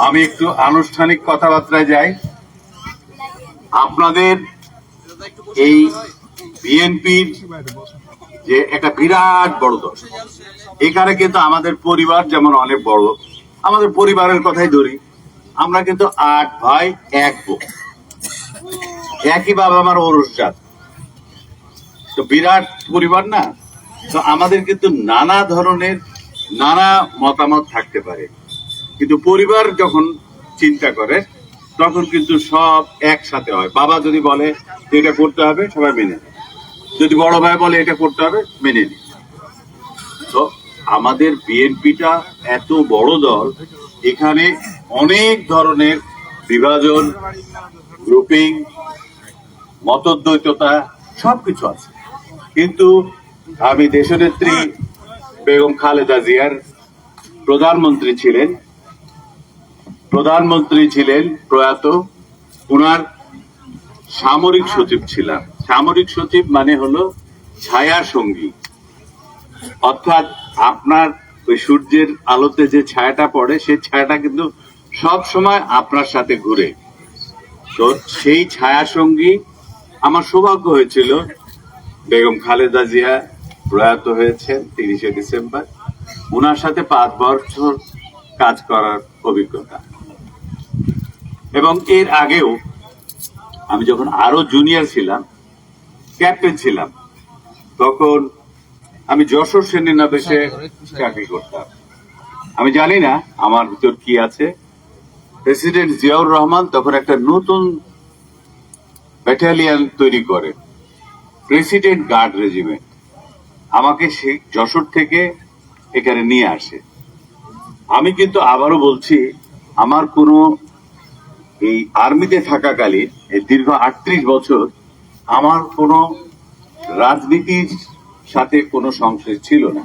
আমি একটু আনুষ্ঠানিক কথাবার্তায় যাই। আপনাদের এই বিএনপির যে একটা বিরাট বড় দল, এখানে কিন্তু আমাদের পরিবার যেমন অনেক বড়, আমাদের পরিবারের কথাই ধরি, আমরা কিন্তু 8 ভাই 1 বোন, একই বাবা আমার ঔরসজাত, তো বিরাট পরিবার না। তো আমাদের কিন্তু নানা ধরনের নানা মতামত থাকতে পারে, কিন্তু পরিবার যখন চিন্তা করে তখন কিন্তু সব একসাথে হয়। বাবা যদি বলে এটা করতে হবে, সবাই মেনে নেয়। যদি বড় ভাই বলে এটা করতে হবে, মেনে নেয়। তো আমাদের বিএনপিটা এত বড় দল, এখানে অনেক ধরনের বিভাজন, গ্রুপিং, মতদ্বৈততা সবকিছু আছে। কিন্তু আমি দেশনেত্রী বেগম খালেদা জিয়ার প্রধানমন্ত্রী ছিলেন প্রয়াত, ওনার সামরিক সচিব ছিলাম। সামরিক সচিব মানে হলো ছায়া সঙ্গী, অর্থাৎ আপনার ওই সূর্যের আলোতে যে ছায়াটা পড়ে, সেই ছায়াটা কিন্তু সব সময় আপনার সাথে ঘুরে। তো সেই ছায়া সঙ্গী আমার সৌভাগ্য হয়েছিল, বেগম খালেদা জিয়া প্রয়াত হয়েছেন 30শে ডিসেম্বর। ওনার সাথে 5 বছর কাজ করার অভিজ্ঞতা, এবং এর আগেও আমি যখন আরো জুনিয়র ছিলাম, ক্যাপ্টেন ছিলাম, তখন আমি যশোর সেনানিবাসে চাকরি করতাম। আমি জানি না আমার ভিতর কি আছে। প্রেসিডেন্ট জিয়াউর রহমান তখন একটা নতুন ব্যাটালিয়ন তৈরি করে, প্রেসিডেন্ট গার্ড রেজিমেন্ট। আমাকে সেই যশোর থেকে এখানে নিয়ে আসে। আমি কিন্তু আবারও বলছি, আমার কোনো এই আর্মিতে থাকাকালীন এই দীর্ঘ 38 বছর আমার কোনো রাজনীতির সাথে কোনো সংশ্লিষ্ট ছিল না।